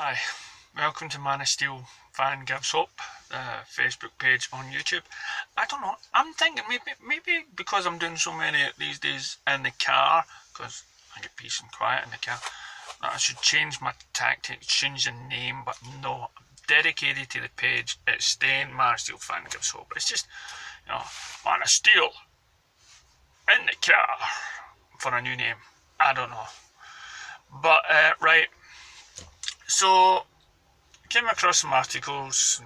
Hi, welcome to Man of Steel Fan Gives Hope, the Facebook page on YouTube. I don't know, I'm thinking maybe because I'm doing so many these days in the car, because I get peace and quiet in the car, that I should change my tactics, change the name, but no, I'm dedicated to the page. It's staying Man of Steel Fan Gives Hope. It's just, Man of Steel in the car for a new name. I don't know. But, right, so came across some articles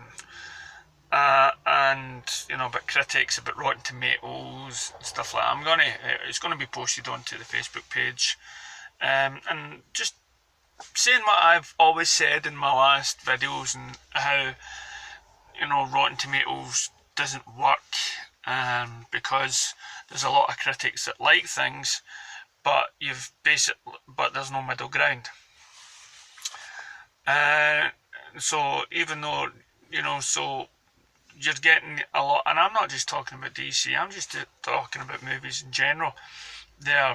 and about critics, about Rotten Tomatoes and stuff like that. It's gonna be posted onto the Facebook page, and just saying what I've always said in my last videos and how Rotten Tomatoes doesn't work, because there's a lot of critics that like things, but there's no middle ground. So even though, so you're getting a lot, and I'm not just talking about DC, I'm just talking about movies in general. They're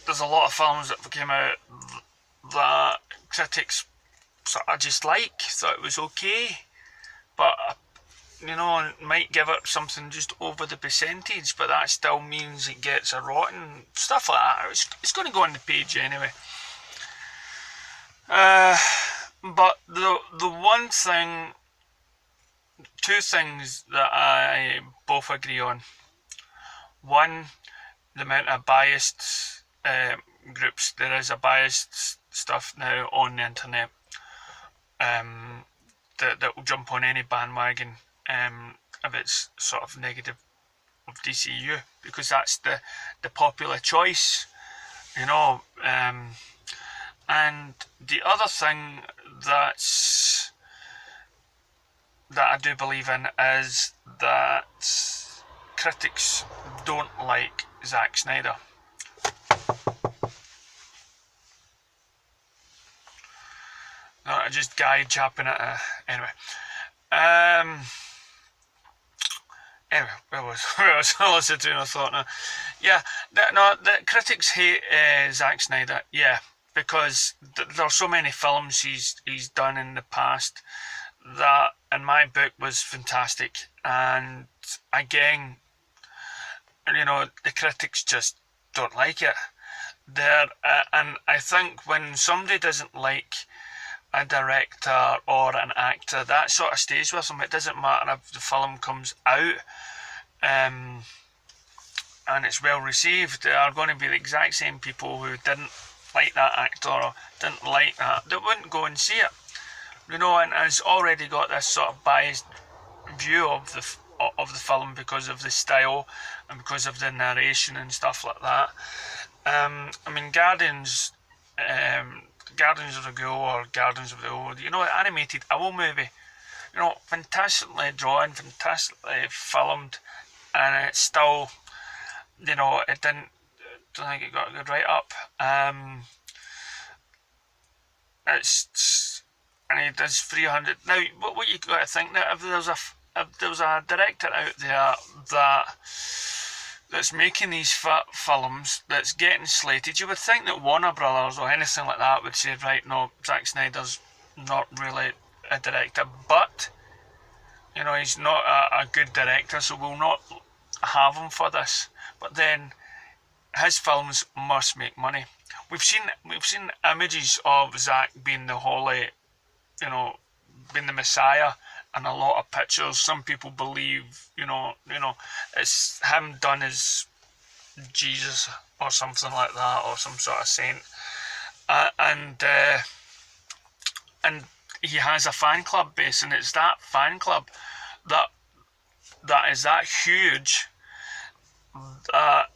there's a lot of films that came out that critics sort of just thought it was okay, but might give it something just over the percentage, but that still means it gets a rotten stuff like that. It's going to go on the page anyway. But the one thing, two things that I both agree on. One, the amount of biased groups. There is a biased stuff now on the internet that will jump on any bandwagon if it's sort of negative of DCU, because that's the popular choice, and the other thing that I do believe in is that critics don't like Zack Snyder. Not just guy chapping it. Anyway. Anyway, where was I listening to a thought now? Yeah, the critics hate Zack Snyder. Yeah, because there are so many films he's done in the past that, in my book, was fantastic. And again, the critics just don't like it. And I think when somebody doesn't like a director or an actor, that sort of stays with them. It doesn't matter if the film comes out and it's well received. There are going to be the exact same people who didn't like that actor or didn't like that wouldn't go and see it, and has already got this sort of biased view of the film because of the style and because of the narration and stuff like that. I mean, Guardians of the Go or Guardians of the Old, animated owl movie, fantastically drawn, fantastically filmed, and it's still, it don't think it got a good write up. And he does 300. Now, what you got to think that if there was a director out there that's making these films, that's getting slated, you would think that Warner Brothers or anything like that would say, right, no, Zack Snyder's not really a director, but he's not a good director, so we'll not have him for this. But then his films must make money. We've seen images of Zack being the holy, being the Messiah, and a lot of pictures. Some people believe, it's him done as Jesus or something like that, or some sort of saint, and he has a fan club base, and it's that fan club that is that huge that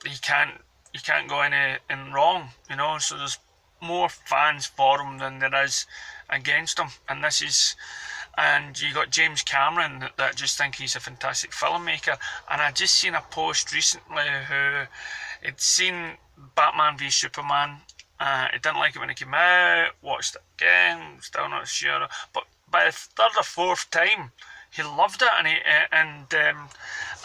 he can't go anything wrong, So there's more fans for him than there is against him, and you got James Cameron that just think he's a fantastic filmmaker. And I just seen a post recently who had seen Batman v Superman. He didn't like it when it came out, watched it again, still not sure. But by the third or fourth time, he loved it,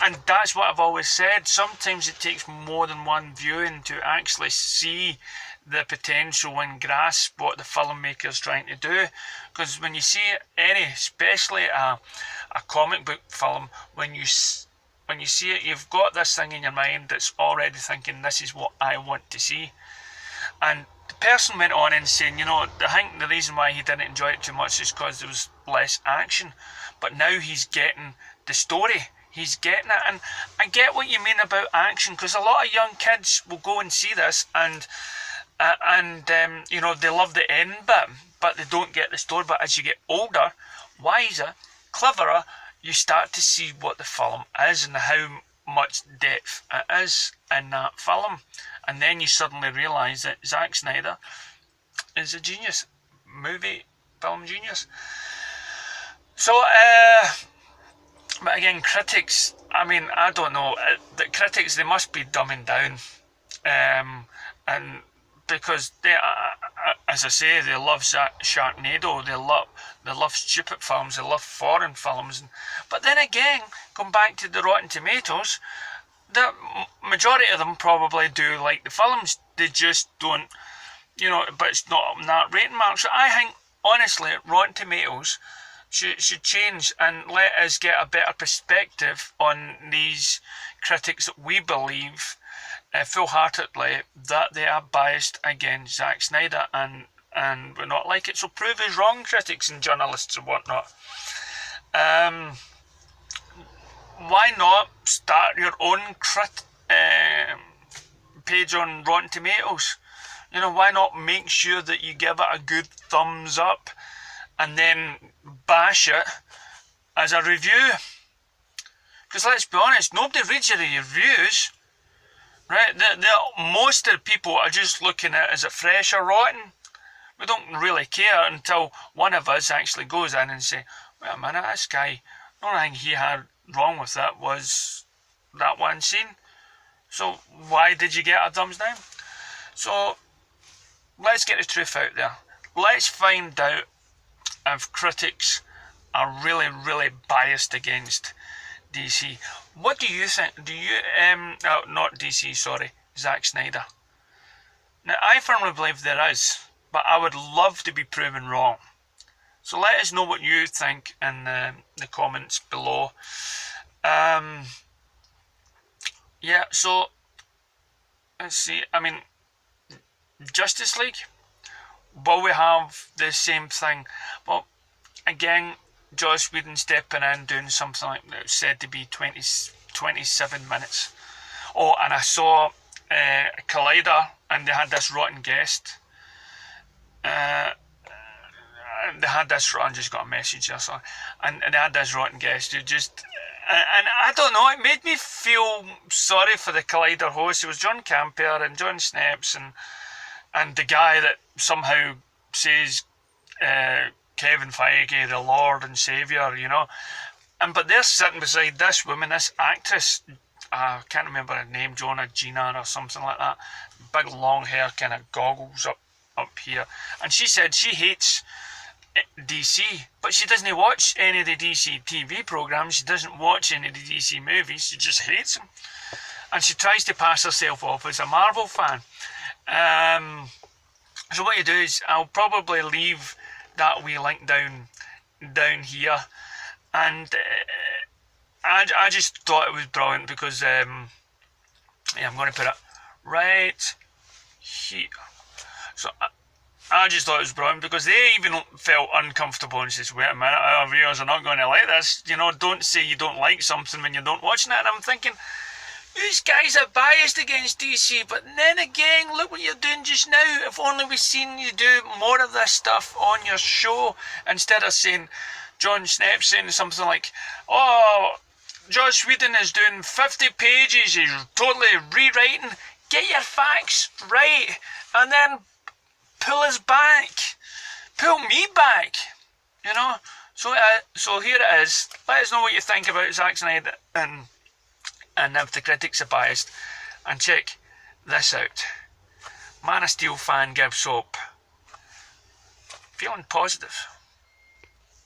And that's what I've always said. Sometimes it takes more than one viewing to actually see the potential and grasp what the filmmaker's trying to do. Because when you see especially a comic book film, when you see it, you've got this thing in your mind that's already thinking, this is what I want to see. And the person went on and saying, I think the reason why he didn't enjoy it too much is because there was less action. But now he's getting the story. He's getting it. And I get what you mean about action, because a lot of young kids will go and see this and they love the end bit, but they don't get the story. But as you get older, wiser, cleverer, you start to see what the film is and how much depth it is in that film. And then you suddenly realise that Zack Snyder is a genius, film genius. So, but again, critics, I don't know, the critics, they must be dumbing down. And because they, as I say, they love Sharknado, they love stupid films, they love foreign films. But then again, going back to the Rotten Tomatoes, the majority of them probably do like the films. They just don't, but it's not on that rating mark. So I think, honestly, Rotten Tomatoes should change and let us get a better perspective on these critics that we believe full-heartedly that they are biased against Zack Snyder, and we're not like it. So prove us wrong, critics and journalists and whatnot. Why not start your own page on Rotten Tomatoes? Why not make sure that you give it a good thumbs up and then bash it as a review? Because let's be honest, nobody reads your reviews. Right, most of the people are just looking at, is it fresh or rotten? We don't really care until one of us actually goes in and say, wait a minute, this guy, the only thing he had wrong with it was that one scene. So why did you get a thumbs down? So let's get the truth out there. Let's find out if critics are really, really biased against DC. What do you think? Do you not DC, sorry, Zack Snyder? Now I firmly believe there is, but I would love to be proven wrong. So let us know what you think in the comments below. Yeah, so let's see. Justice League, will we have the same thing? Well, again, Joss Whedon stepping in, doing something like that, said to be 27 minutes. Oh, and I saw Collider, and they had this rotten guest. I just got a message here, sorry. And they had this rotten guest who just, and I don't know, it made me feel sorry for the Collider host. It was John Campier and John Snaps and the guy that somehow says Kevin Feige, the Lord and Saviour, but they're sitting beside this woman, this actress, I can't remember her name, Gina or something like that, big long hair, kind of goggles up here, and she said she hates DC, but she doesn't watch any of the DC TV programs, she doesn't watch any of the DC movies, she just hates them, and she tries to pass herself off as a Marvel fan. So what you do is, I'll probably leave that wee link down here, and I just thought it was brilliant because I'm going to put it right here. So I just thought it was brilliant because they even felt uncomfortable and says, wait a minute, our viewers are not going to like this, don't say you don't like something when you're not watching it. And I'm thinking, these guys are biased against DC, but then again, look what you're doing just now. If only we'd seen you do more of this stuff on your show, instead of saying, John Snaps saying something like, oh, Joss Whedon is doing 50 pages, he's totally rewriting. Get your facts right, and then pull us back. Pull me back, So here it is. Let us know what you think about Zack Snyder and if the critics are biased. And check this out. Man of Steel fan gives hope. Feeling positive.